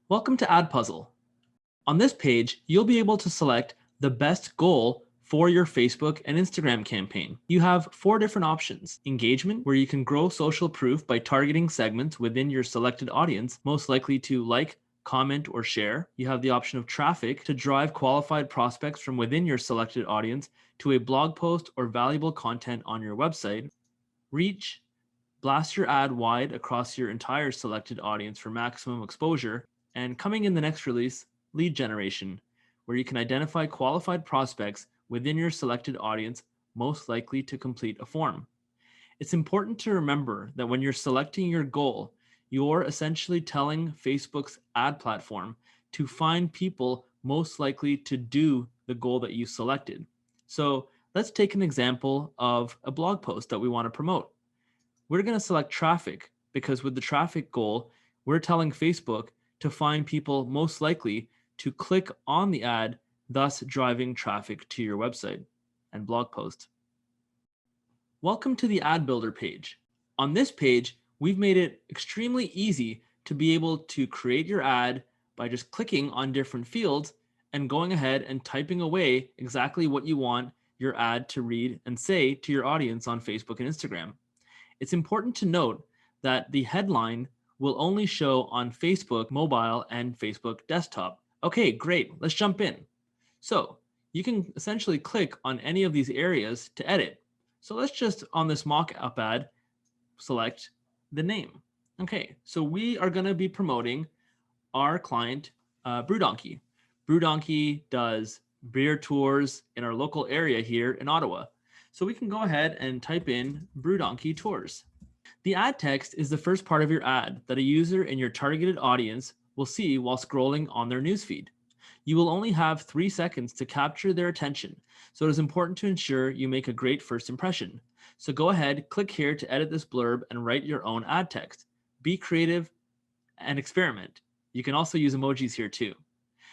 Welcome to AdPuzl. On this page, you'll be able to select the best goal for your Facebook and Instagram campaign. You have 4 different options. Engagement, where you can grow social proof by targeting segments within your selected audience, most likely to like, comment, or share. You have the option of traffic to drive qualified prospects from within your selected audience to a blog post or valuable content on your website. Reach, blast your ad wide across your entire selected audience for maximum exposure. And coming in the next release, lead generation, where you can identify qualified prospects within your selected audience most likely to complete a form. It's important to remember that when you're selecting your goal, you're essentially telling Facebook's ad platform to find people most likely to do the goal that you selected. So let's take an example of a blog post that we want to promote. We're going to select traffic because with the traffic goal, we're telling Facebook to find people most likely to click on the ad, thus driving traffic to your website and blog post. Welcome to the Ad Builder page. On this page, we've made it extremely easy to be able to create your ad by just clicking on different fields and going ahead and typing away exactly what you want your ad to read and say to your audience on Facebook and Instagram. It's important to note that the headline will only show on Facebook mobile and Facebook desktop. Okay, great. Let's jump in. So you can essentially click on any of these areas to edit. So let's just, on this mock-up ad, select the name. Okay, so we are going to be promoting our client, BrewDonkey. BrewDonkey does beer tours in our local area here in Ottawa. So we can go ahead and type in BrewDonkey tours. The ad text is the first part of your ad that a user in your targeted audience will see while scrolling on their newsfeed. You will only have 3 seconds to capture their attention, so it is important to ensure you make a great first impression. So go ahead, click here to edit this blurb and write your own ad text. Be creative and experiment. You can also use emojis here too.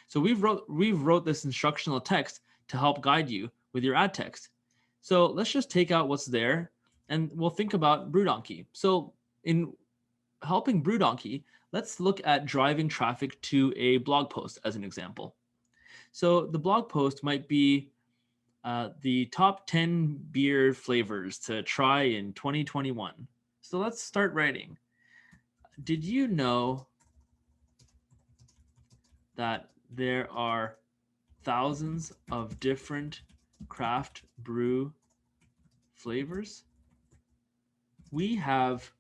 So we've wrote this instructional text to help guide you with your ad text. So let's just take out what's there and we'll think about BrewDonkey. So in helping BrewDonkey, let's look at driving traffic to a blog post as an example. So the blog post might be the top 10 beer flavors to try in 2021. So let's start writing. Did you know that there are thousands of different craft brew flavors? We have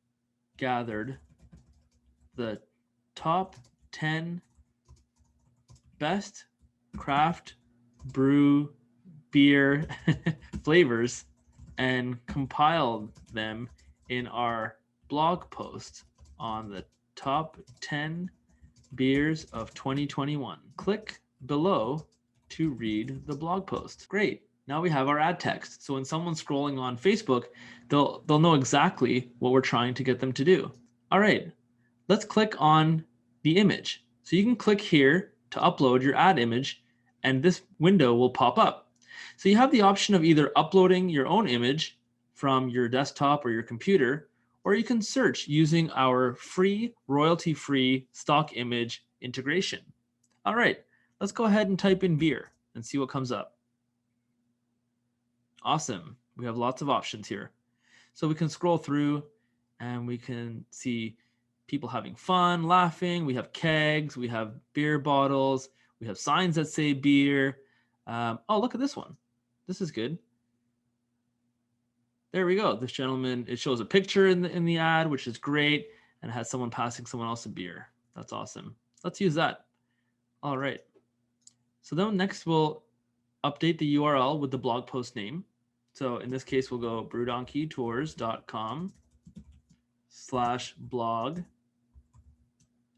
gathered the top 10 best craft brew beer flavors and compiled them in our blog post on the top 10 beers of 2021. Click below to read the blog post. Great. Now we have our ad text. So when someone's scrolling on Facebook, they'll know exactly what we're trying to get them to do. All right, let's click on the image. So you can click here to upload your ad image and this window will pop up. So you have the option of either uploading your own image from your desktop or your computer, or you can search using our free, royalty-free stock image integration. All right, let's go ahead and type in beer and see what comes up. Awesome. We have lots of options here. So we can scroll through and we can see people having fun, laughing. We have kegs, we have beer bottles, we have signs that say beer. Oh, look at this one. This is good. There we go. This gentleman, it shows a picture in the ad, which is great, and it has someone passing someone else a beer. That's awesome. Let's use that. All right. So then next we'll update the URL with the blog post name. So in this case, we'll go brewdonkeytours.com/blog.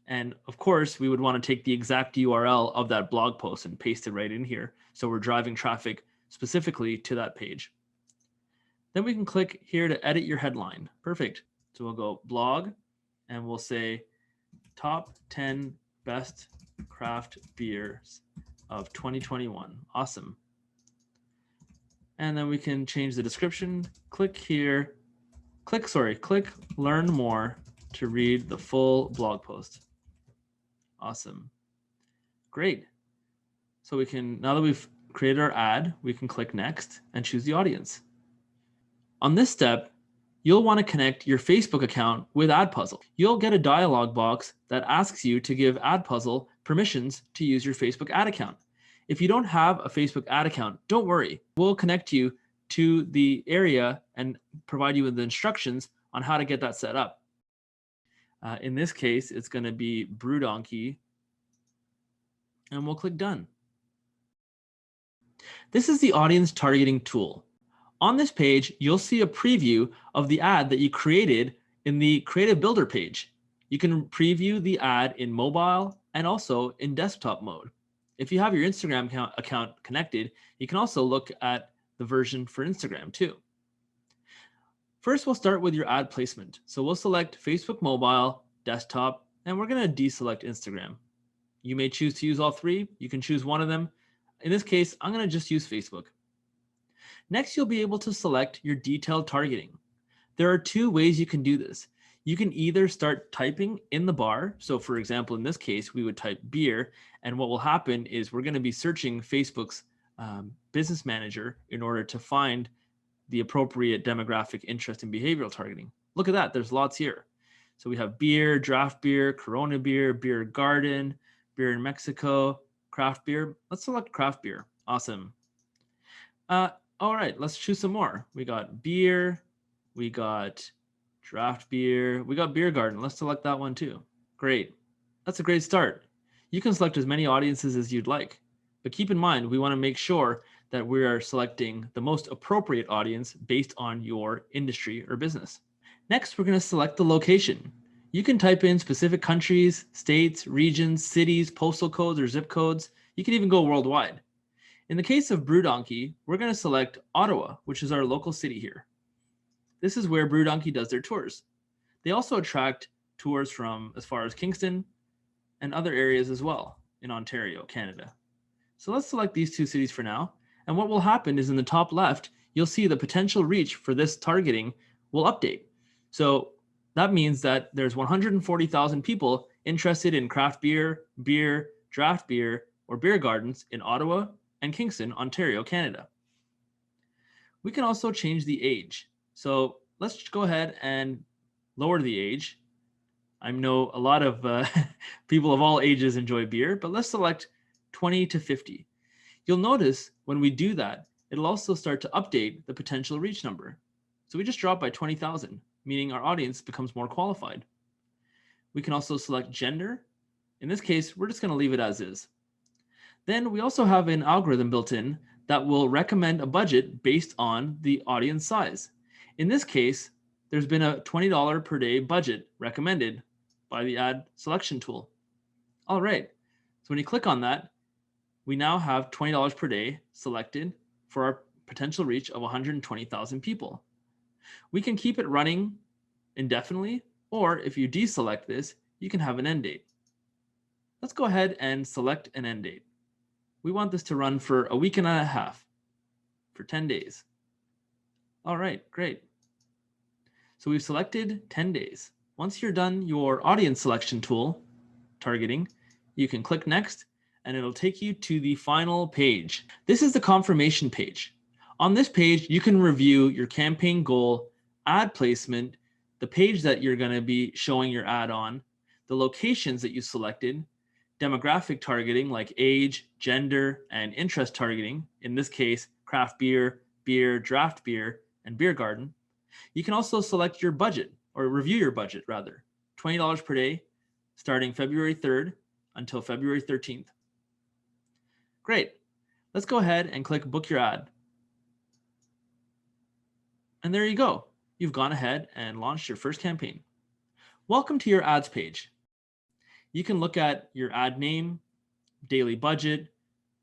And of course, we would want to take the exact URL of that blog post and paste it right in here. So we're driving traffic specifically to that page. Then we can click here to edit your headline. Perfect. So we'll go blog and we'll say top 10 best craft beers of 2021. Awesome. And then we can change the description. Click here. Click learn more to read the full blog post. Awesome. Great. So we can, now that we've created our ad, we can click next and choose the audience. On this step, you'll want to connect your Facebook account with AdPuzl. You'll get a dialog box that asks you to give AdPuzl permissions to use your Facebook ad account. If you don't have a Facebook ad account, don't worry. We'll connect you to the area and provide you with the instructions on how to get that set up. In this case, it's going to be BrewDonkey, and we'll click Done. This is the audience targeting tool. On this page, you'll see a preview of the ad that you created in the Creative Builder page. You can preview the ad in mobile and also in desktop mode. If you have your Instagram account connected, you can also look at the version for Instagram too. First, we'll start with your ad placement. So we'll select Facebook mobile, desktop, and we're going to deselect Instagram. You may choose to use all three. You can choose one of them. In this case, I'm going to just use Facebook. Next, you'll be able to select your detailed targeting. There are two ways you can do this. You can either start typing in the bar. So for example, in this case, we would type beer. And what will happen is we're going to be searching Facebook's business manager in order to find the appropriate demographic interest in behavioral targeting. Look at that. There's lots here. So we have beer, draft beer, Corona beer, beer garden, beer in Mexico, craft beer. Let's select craft beer. Awesome. All right, let's choose some more. We got beer, we got draft beer, we got beer garden. Let's select that one too. Great. That's a great start. You can select as many audiences as you'd like, but keep in mind, we want to make sure that we are selecting the most appropriate audience based on your industry or business. Next, we're going to select the location. You can type in specific countries, states, regions, cities, postal codes, or zip codes. You can even go worldwide. In the case of BrewDonkey, we're going to select Ottawa, which is our local city here. This is where BrewDonkey does their tours. They also attract tours from as far as Kingston and other areas as well in Ontario, Canada. So let's select these two cities for now. And what will happen is in the top left, you'll see the potential reach for this targeting will update. So that means that there's 140,000 people interested in craft beer, beer, draft beer, or beer gardens in Ottawa and Kingston, Ontario, Canada. We can also change the age. So let's go ahead and lower the age. I know a lot of people of all ages enjoy beer, but let's select 20 to 50. You'll notice when we do that, it'll also start to update the potential reach number. So we just drop by 20,000, meaning our audience becomes more qualified. We can also select gender. In this case, we're just going to leave it as is. Then we also have an algorithm built in that will recommend a budget based on the audience size. In this case, there's been a $20 per day budget recommended by the ad selection tool. All right, so when you click on that, we now have $20 per day selected for our potential reach of 120,000 people. We can keep it running indefinitely, or if you deselect this, you can have an end date. Let's go ahead and select an end date. We want this to run for a week and a half, for 10 days. All right, great. So we've selected 10 days. Once you're done your audience selection tool, targeting, you can click next and it'll take you to the final page. This is the confirmation page. On this page, you can review your campaign goal, ad placement, the page that you're going to be showing your ad on, the locations that you selected, demographic targeting like age, gender, and interest targeting, in this case, craft beer, beer, draft beer, and beer garden. You can also select your budget, or review your budget rather, $20 per day, starting February 3rd until February 13th. Great. Let's go ahead and click book your ad. And there you go. You've gone ahead and launched your first campaign. Welcome to your ads page. You can look at your ad name, daily budget,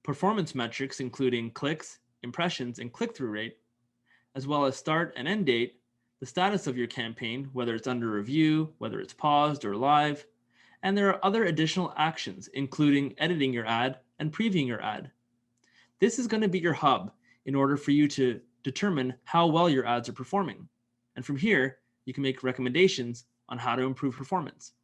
performance metrics, including clicks, impressions, and click-through rate, as well as start and end date, the status of your campaign, whether it's under review, whether it's paused or live, and there are other additional actions, including editing your ad and previewing your ad. This is going to be your hub in order for you to determine how well your ads are performing. And from here, you can make recommendations on how to improve performance.